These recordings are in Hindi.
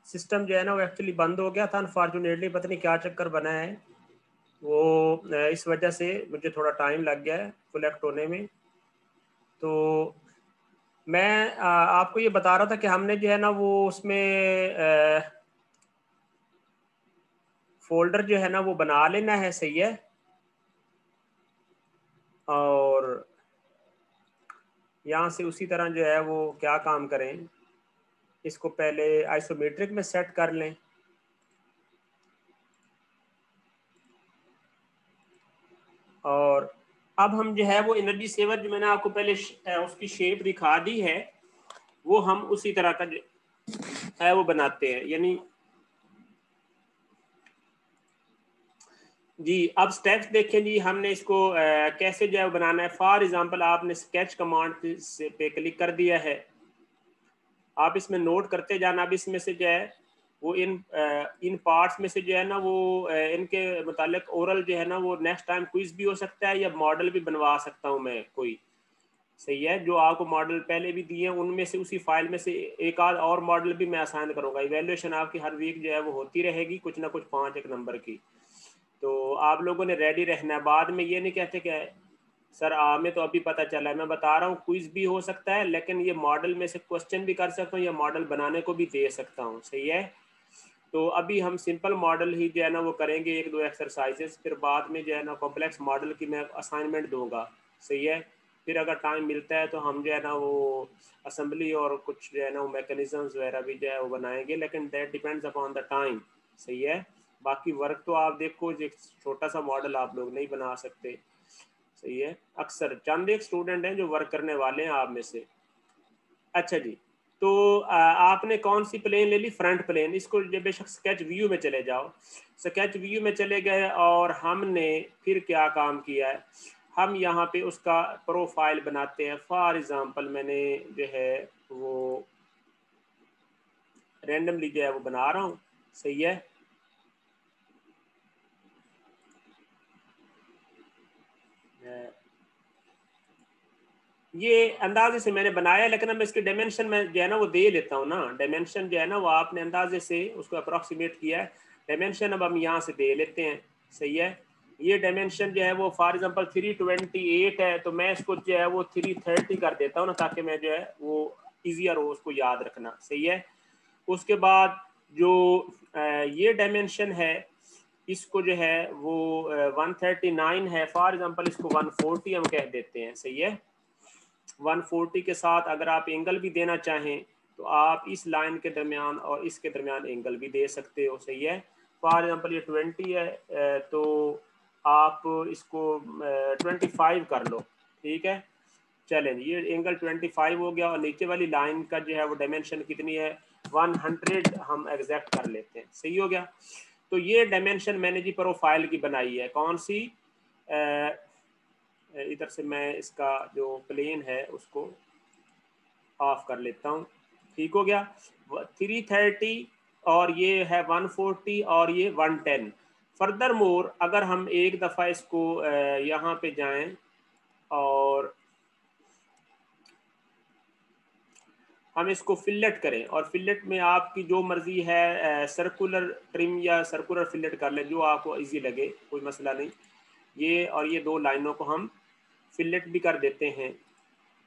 सिस्टम जो है ना वो एक्चुअली बंद हो गया था अनफॉर्चुनेटली, पता नहीं क्या चक्कर बना है वो, इस वजह से मुझे थोड़ा टाइम लग गया है कलेक्ट होने में। तो मैं आपको ये बता रहा था कि हमने जो है ना वो उसमें फोल्डर जो है ना वो बना लेना है, सही है। और यहाँ से उसी तरह जो है वो क्या काम करें, इसको पहले आइसोमेट्रिक में सेट कर लें। और अब हम जो है वो एनर्जी सेवर जो मैंने आपको पहले उसकी शेप दिखा दी है, वो हम उसी तरह का जो है वो बनाते हैं। यानी जी अब स्टेप्स देखें जी, हमने इसको कैसे जो है बनाना है। फॉर एग्जांपल आपने स्केच कमांड पे क्लिक कर दिया है, आप इसमें नोट करते जाना। अब इसमें से जो है वो इन पार्ट्स में से जो है ना वो इनके मुतालिक ओरल जो है ना वो नेक्स्ट टाइम क्विज भी हो सकता है या मॉडल भी बनवा सकता हूँ मैं कोई, सही है। जो आपको मॉडल पहले भी दिए हैं उनमें से उसी फाइल में से एक आध और मॉडल भी मैं असाइन करूँगा। इवेल्युएशन आपकी हर वीक जो है वो होती रहेगी, कुछ ना कुछ 5 एक नंबर की। तो आप लोगों ने रेडी रहना है। बाद में ये नहीं कहते कि सर हमें तो अभी पता चला है। मैं बता रहा हूँ क्विज भी हो सकता है, लेकिन ये मॉडल में से क्वेश्चन भी कर सकता हूँ या मॉडल बनाने को भी दे सकता हूँ, सही है। तो अभी हम सिंपल मॉडल ही जो है ना वो करेंगे, 1-2 एक्सरसाइजेस, फिर बाद में जो है ना कॉम्प्लेक्स मॉडल की मैं असाइनमेंट दूंगा, सही है। फिर अगर टाइम मिलता है तो हम जो है ना वो असेंबली और कुछ जो है ना वो मैकेनिज्म्स वगैरह भी जो है वो बनाएंगे, लेकिन that depends upon the time, सही है। बाकी वर्क तो आप देखो, एक छोटा सा मॉडल आप लोग नहीं बना सकते, सही है। अक्सर चंद एक स्टूडेंट हैं जो वर्क करने वाले हैं आप में से। अच्छा जी, तो आपने कौन सी प्लेन ले ली? Front plane. इसको जब बेशक स्केच व्यू में चले जाओ, स्केच व्यू में चले गए और हमने फिर क्या काम किया है, हम यहाँ पे उसका प्रोफाइल बनाते हैं। फॉर एग्जांपल मैंने जो है वो रैंडमली जो है वो बना रहा हूँ, सही है। ये अंदाजे से मैंने बनाया, लेकिन अब इसके डायमेंशन में जो है ना वो दे लेता हूँ ना। डायमेंशन जो है ना वो आपने अंदाजे से उसको अप्रॉक्सीमेट किया है, डायमेंशन अब हम यहाँ से दे लेते हैं, सही है। ये डायमेंशन जो है वो फॉर एग्जांपल 328 है, तो मैं इसको जो है वो 330 कर देता हूँ ना, ताकि मैं जो है वो ईजियर हो उसको याद रखना, सही है। उसके बाद जो ये डायमेंशन है इसको जो है वो 139 है, फॉर एग्जांपल इसको 140 हम कह देते हैं, सही है। 140 के साथ अगर आप एंगल भी देना चाहें तो आप इस लाइन के दरमियान और इसके दरमियान एंगल भी दे सकते हो, सही है। फॉर एग्जांपल ये 20 है, तो आप इसको 25 कर लो, ठीक है। चलें, ये एंगल 25 हो गया और नीचे वाली लाइन का जो है वो डायमेंशन कितनी है, 100 हम एग्जैक्ट कर लेते हैं, सही हो गया। तो ये डायमेंशन मैंने जी प्रोफाइल की बनाई है, कौन सी, इधर से मैं इसका जो प्लेन है उसको ऑफ कर लेता हूँ, ठीक हो गया। 330 और ये है 140 और ये 110। फर्दर मोर अगर हम एक दफ़ा इसको यहाँ पे जाएं और हम इसको फिलेट करें, और फिलेट में आपकी जो मर्जी है सर्कुलर ट्रिम या सर्कुलर फिलेट कर लें, जो आपको इजी लगे, कोई मसला नहीं। ये और ये दो लाइनों को हम फिलेट भी कर देते हैं,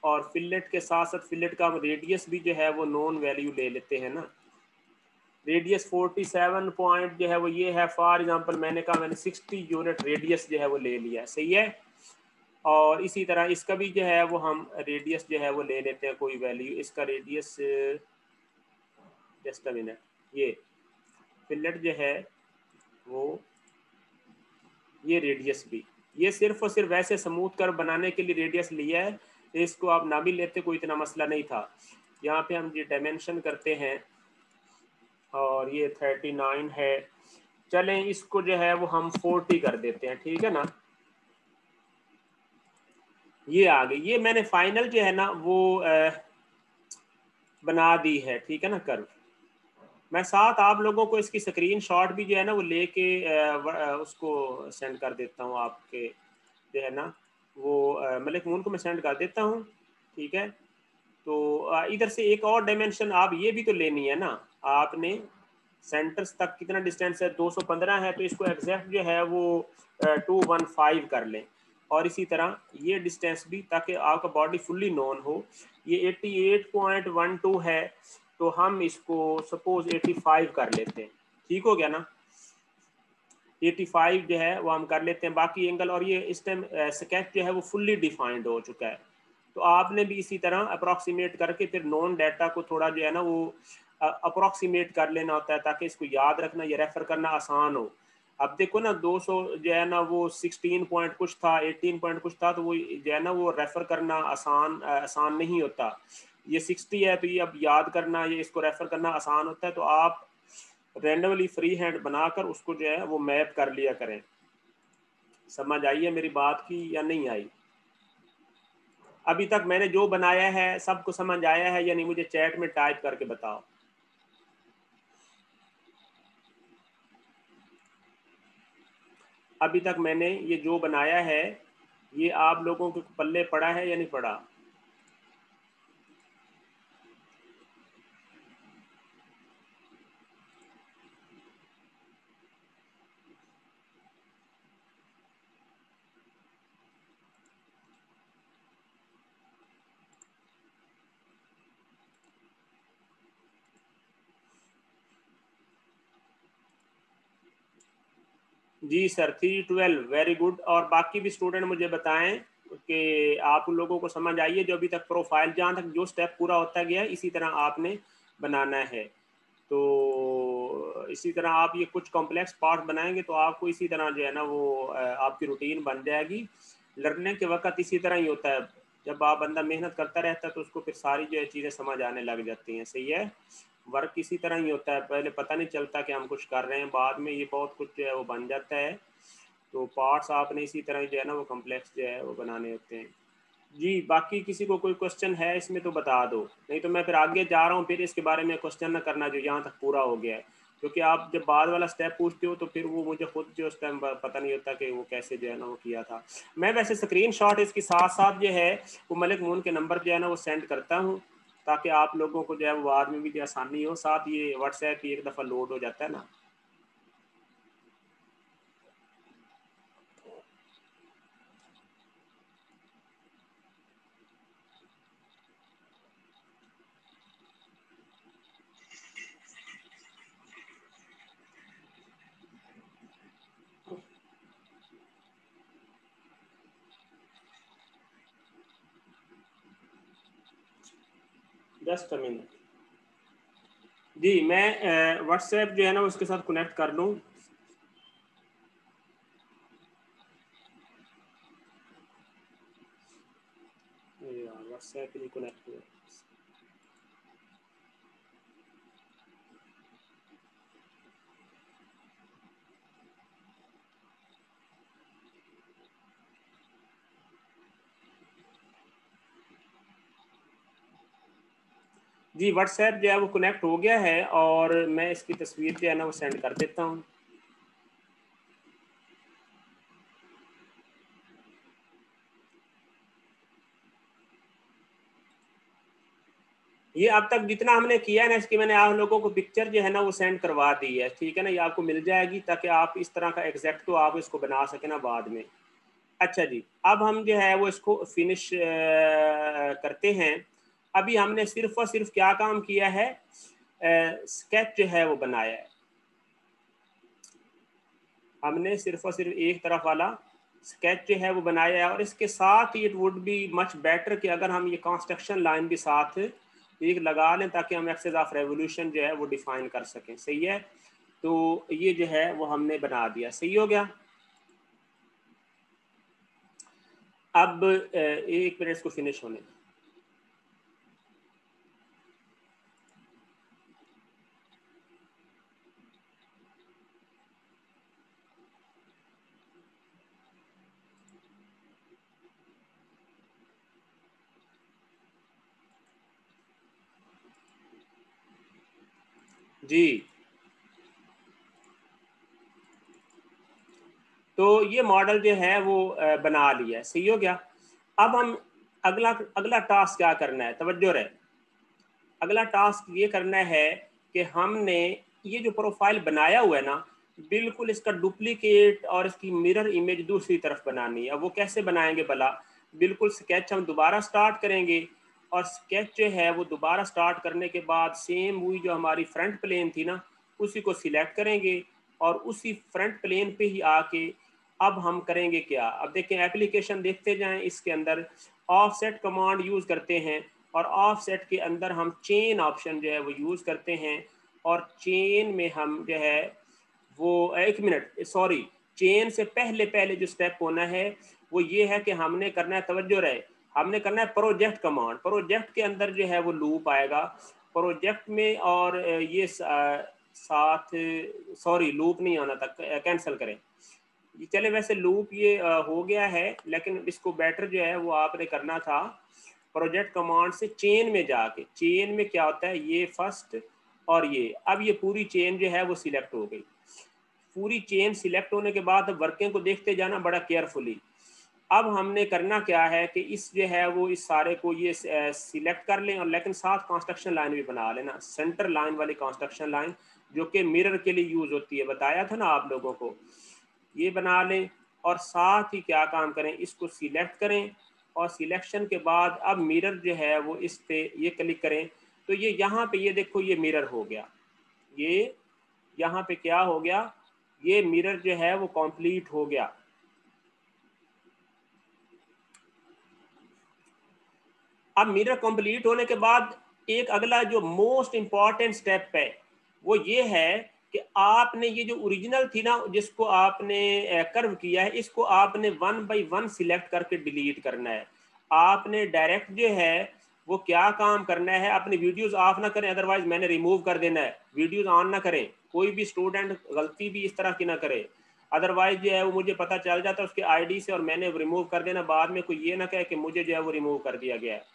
और फिलेट के साथ साथ फिलेट का हम रेडियस भी जो है वो नॉन वैल्यू ले लेते हैं ना। रेडियस 47 पॉइंट जो है वो ये है, फॉर एग्जांपल मैंने कहा मैंने 60 यूनिट रेडियस जो है वो ले लिया, सही है। और इसी तरह इसका भी जो है वो हम रेडियस जो है वो ले लेते हैं कोई वैल्यू, इसका रेडियस जस्ट अ मिनट, ये फिलेट जो है वो ये रेडियस भी, ये सिर्फ और सिर्फ वैसे स्मूथ कर बनाने के लिए रेडियस लिया है, इसको आप ना भी लेते कोई इतना मसला नहीं था। यहाँ पे हम ये डायमेंशन करते हैं और ये 39 है, चलें इसको जो है वो हम 40 कर देते हैं, ठीक है ना। ये आ गई, ये मैंने फाइनल जो है ना वो बना दी है, ठीक है ना कर्व। मैं साथ आप लोगों को इसकी स्क्रीन शॉट भी जो है ना वो लेके उसको सेंड कर देता हूँ आपके जो है ना वो मलिक मून को मैं सेंड कर देता हूँ, ठीक है। तो इधर से एक और डायमेंशन आप ये भी तो लेनी है ना आपने, सेंटर्स तक कितना डिस्टेंस है, 215 है, तो इसको एग्जैक्ट जो है वो 215 कर लें। और इसी तरह ये डिस्टेंस भी, ताकि आपका बॉडी फुल्ली नोन हो। ये 88.12 है, तो हम इसको सपोज 85 कर लेते हैं। ठीक हो गया ना, 85 जो है वो हम कर लेते हैं। बाकी एंगल, और ये इस टाइम स्केच जो है वो फुल्ली डिफाइंड हो चुका है। तो आपने भी इसी तरह अप्रॉक्सीमेट करके फिर नॉन डाटा को थोड़ा जो है ना वो अप्रॉक्सीमेट कर लेना होता है, ताकि इसको याद रखना या रेफर करना आसान हो। अब देखो ना 200 जो है ना वो 16 पॉइंट कुछ था, 18 पॉइंट कुछ था, तो वो जो है ना वो रेफर करना आसान नहीं होता। ये 60 है, तो ये अब याद करना, ये इसको रेफर करना आसान होता है। तो आप रैंडमली फ्री हैंड बनाकर उसको जो है वो मैप कर लिया करें। समझ आई है मेरी बात की या नहीं आई? अभी तक मैंने जो बनाया है सबको समझ आया है या नहीं, मुझे चैट में टाइप करके बताओ। अभी तक मैंने ये जो बनाया है ये आप लोगों के पल्ले पड़ा है या नहीं पड़ा? जी सर, 312 वेरी गुड। और बाकी भी स्टूडेंट मुझे बताएं कि आप लोगों को समझ आई है जो अभी तक प्रोफाइल, जहाँ तक जो स्टेप पूरा होता गया है इसी तरह आपने बनाना है। तो इसी तरह आप ये कुछ कॉम्प्लेक्स पार्ट बनाएंगे तो आपको इसी तरह जो है ना वो आपकी रूटीन बन जाएगी। लर्निंग के वक्त इसी तरह ही होता है, जब आप बंदा मेहनत करता रहता है तो उसको फिर सारी जो है चीज़ें समझ आने लग जाती हैं। सही है, वर्क इसी तरह ही होता है, पहले पता नहीं चलता कि हम कुछ कर रहे हैं, बाद में ये बहुत कुछ जो है वो बन जाता है। तो पार्ट्स आपने इसी तरह जो है ना वो कॉम्प्लेक्स जो है वो बनाने होते हैं। जी, बाकी किसी को कोई क्वेश्चन है इसमें तो बता दो, नहीं तो मैं फिर आगे जा रहा हूँ, फिर इसके बारे में क्वेश्चन ना करना जो यहाँ तक पूरा हो गया है। क्योंकि आप जब बाद वाला स्टेप पूछते हो तो फिर वो मुझे खुद जो उस टाइम पता नहीं होता कि वो कैसे जो है ना वो किया था। मैं वैसे स्क्रीन शॉट इसके साथ साथ जो है वो मलिक मून के नंबर जो है ना वो सेंड करता हूँ, ताकि आप लोगों को जो है वो बाद में भी जो आसानी हो। साथ ये व्हाट्सएप ही एक दफ़ा लोड हो जाता है ना। Just a minute. जी, मैं व्हाट्सएप जो है ना उसके साथ कनेक्ट कर लूँ। व्हाट्सएप ही कनेक्ट हुआ। जी, व्हाट्सएप जो है वो कनेक्ट हो गया है, और मैं इसकी तस्वीर जो है ना वो सेंड कर देता हूँ। ये अब तक जितना हमने किया है ना, इसकी मैंने आप लोगों को पिक्चर जो है ना वो सेंड करवा दी है। ठीक है ना, ये आपको मिल जाएगी, ताकि आप इस तरह का एग्जैक्ट तो आप इसको बना सके ना बाद में। अच्छा जी, अब हम जो है वो इसको फिनिश करते हैं। अभी हमने सिर्फ और सिर्फ क्या काम किया है, स्केच जो है वो बनाया है। हमने सिर्फ और सिर्फ एक तरफ वाला स्केच जो है वो बनाया है, और इसके साथ ही it would be much better कि अगर हम ये कंस्ट्रक्शन लाइन भी साथ एक लगा लें, ताकि हम एक्सेस ऑफ रेवोल्यूशन जो है वो डिफाइन कर सकें। सही है, तो ये जो है वो हमने बना दिया। सही हो गया। अब एक मिनट इसको फिनिश होने दें। जी, तो ये मॉडल जो है वो बना लिया। सही हो गया। अब हम अगला अगला टास्क क्या करना है, तवज्जो रहे। अगला टास्क ये करना है कि हमने ये जो प्रोफाइल बनाया हुआ है ना, बिल्कुल इसका डुप्लीकेट और इसकी मिरर इमेज दूसरी तरफ बनानी है। अब वो कैसे बनाएंगे भला? बिल्कुल स्केच हम दोबारा स्टार्ट करेंगे और स्केच जो है वो दोबारा स्टार्ट करने के बाद सेम वही जो हमारी फ्रंट प्लेन थी ना, उसी को सिलेक्ट करेंगे और उसी फ्रंट प्लेन पे ही आके अब हम करेंगे क्या? अब देखें एप्लीकेशन देखते जाएं, इसके अंदर ऑफसेट कमांड यूज़ करते हैं और ऑफसेट के अंदर हम चेन ऑप्शन जो है वो यूज़ करते हैं और चेन में हम जो है वो 1 मिनट सॉरी, चेन से पहले पहले जो स्टेप होना है वो ये है कि हमने करना है, तवज्जो रहे, हमने करना है प्रोजेक्ट कमांड। प्रोजेक्ट के अंदर जो है वो लूप आएगा प्रोजेक्ट में और ये साथ सॉरी लूप नहीं आना था, कैंसिल करें। चले वैसे लूप ये हो गया है, लेकिन इसको बेटर जो है वो आपने करना था प्रोजेक्ट कमांड से चेन में जाके। चेन में क्या होता है, ये फर्स्ट और ये, अब ये पूरी चेन जो है वो सिलेक्ट हो गई। पूरी चेन सिलेक्ट होने के बाद वर्किंग को देखते जाना बड़ा केयरफुली। अब हमने करना क्या है कि इस जो है वो इस सारे को ये सिलेक्ट कर लें और लेकिन साथ कंस्ट्रक्शन लाइन भी बना लेना, सेंटर लाइन वाली कंस्ट्रक्शन लाइन जो कि मिरर के लिए यूज होती है, बताया था ना आप लोगों को, ये बना लें। और साथ ही क्या काम करें, इसको सिलेक्ट करें और सिलेक्शन के बाद अब मिरर जो है वो इस पे ये क्लिक करें तो ये यहाँ पे ये देखो ये मिरर हो गया, ये यहाँ पे क्या हो गया, ये मिरर जो है वो कंप्लीट हो गया। अब मिरर कंप्लीट होने के बाद एक अगला जो मोस्ट इंपॉर्टेंट स्टेप है वो ये है कि आपने ये जो ओरिजिनल थी ना जिसको आपने कर्व किया है, इसको आपने 1 बाय 1 सिलेक्ट करके डिलीट करना है। आपने डायरेक्ट जो है वो क्या काम करना है, अपनी वीडियोस ऑफ ना करें, अदरवाइज मैंने रिमूव कर देना है। वीडियोस ऑन ना करें, कोई भी स्टूडेंट गलती भी इस तरह की ना करे, अदरवाइज जो है वो मुझे पता चल जाता है उसके आईडी से और मैंने रिमूव कर देना, बाद में कोई ये ना कहे कि मुझे जो है वो रिमूव कर दिया गया है।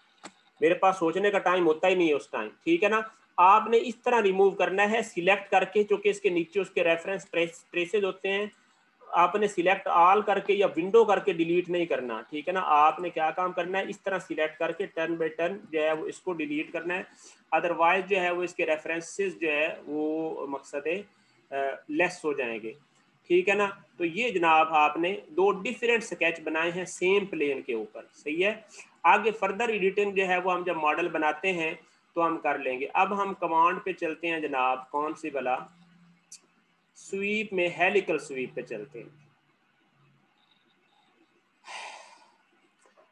मेरे पास सोचने का टाइम होता ही नहीं है उस टाइम, ठीक है ना। आपने इस तरह रिमूव करना है सिलेक्ट करके, क्योंकि इसके नीचे उसके रेफरेंस ट्रेसेज होते हैं, आपने सिलेक्ट ऑल करके या विंडो करके डिलीट नहीं करना, ठीक है ना। आपने क्या काम करना है, इस तरह सिलेक्ट करके टर्न बाय टर्न जो है वो इसको डिलीट करना है, अदरवाइज जो है वो इसके रेफरेंसेस जो है वो मकसद लेस हो जाएंगे, ठीक है ना। तो ये जनाब आपने 2 डिफरेंट स्केच बनाए हैं सेम प्लेन के ऊपर, सही है। आगे फर्दर एडिटिंग जो है वो हम जब मॉडल बनाते हैं तो हम कर लेंगे। अब हम कमांड पे चलते हैं जनाब, कौन सी भला, स्वीप में हेलिकल स्वीप पे चलते हैं।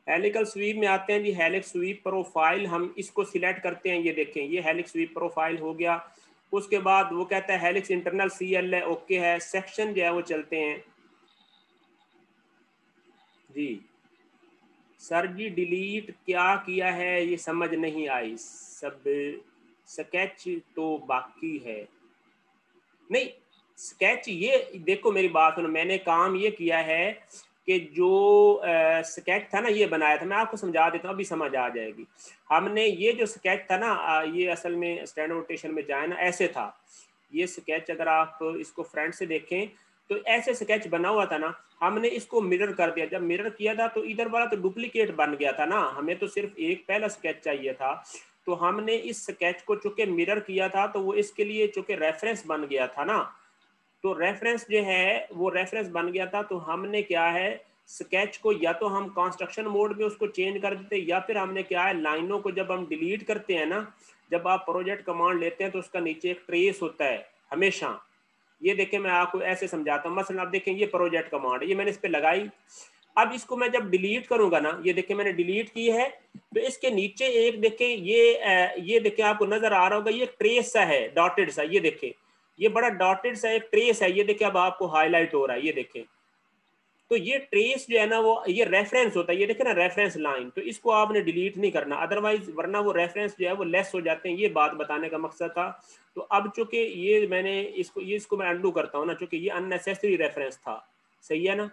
हेलिकल स्वीप में आते हैं जी, हेलिक्स स्वीप प्रोफाइल हम इसको सिलेक्ट करते हैं, ये देखें ये हेलिक्स स्वीप प्रोफाइल हो गया। उसके बाद वो कहता है हेलिक्स इंटरनल CL है, ओके है। सेक्शन जो है वो चलते हैं जी। सर जी डिलीट क्या किया है ये समझ नहीं आई, सब स्केच तो बाकी है। नहीं स्केच ये देखो मेरी बात सुनो, मैंने काम ये किया है कि जो स्केच था ना ये बनाया था, मैं आपको समझा देता हूँ अभी समझ आ जाएगी। हमने ये जो स्केच था ना ये असल में स्टैंडर्ड नोटेशन में जाए ना ऐसे था ये स्केच, अगर आप इसको फ्रंट से देखें तो ऐसे स्केच बना हुआ था ना, हमने इसको मिरर कर दिया। जब मिरर किया था तो इधर वाला तो डुप्लीकेट बन गया था ना, हमें तो सिर्फ एक पहला स्केच चाहिए था। तो हमने इस स्केच को चूंकि मिरर किया था तो वो इसके लिए चूंकि रेफरेंस बन गया था ना, तो रेफरेंस जो है वो रेफरेंस बन गया था। तो हमने क्या है स्केच को या तो हम कंस्ट्रक्शन मोड में उसको चेंज कर देते, या फिर हमने क्या है लाइनों को जब हम डिलीट करते हैं ना, जब आप प्रोजेक्ट कमांड लेते हैं तो उसका नीचे एक ट्रेस होता है हमेशा। ये देखें मैं आपको ऐसे समझाता हूँ, मसलन आप देखें ये प्रोजेक्ट कमांड ये मैंने इस पर लगाई, अब इसको मैं जब डिलीट करूंगा ना, ये देखें मैंने डिलीट की है तो इसके नीचे एक देखें ये देखें आपको नजर आ रहा होगा ये ट्रेस सा है डॉटेड सा, ये देखें ये बड़ा डॉटेड सा एक ट्रेस है, ये देखें अब आपको हाईलाइट हो रहा है, ये देखें। तो ये ट्रेस जो है ना वो ये रेफरेंस होता है, ये देखें ना रेफरेंस लाइन, तो इसको आपने डिलीट नहीं करना, अदरवाइज वरना वो रेफरेंस जो है वो लेस हो जाते हैं। ये बात बताने का मकसद था। तो अब चूंकि ये मैंने इसको मैं अंडू करता हूँ ना, चूंकि ये अननेसेसरी रेफरेंस था, सही है ना।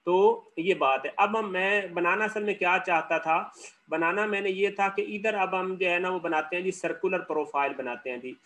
तो ये बात है। अब मैं बनाना असल में क्या चाहता था, बनाना मैंने ये था कि इधर अब हम जो है ना वो बनाते हैं जी सर्कुलर प्रोफाइल बनाते हैं जी।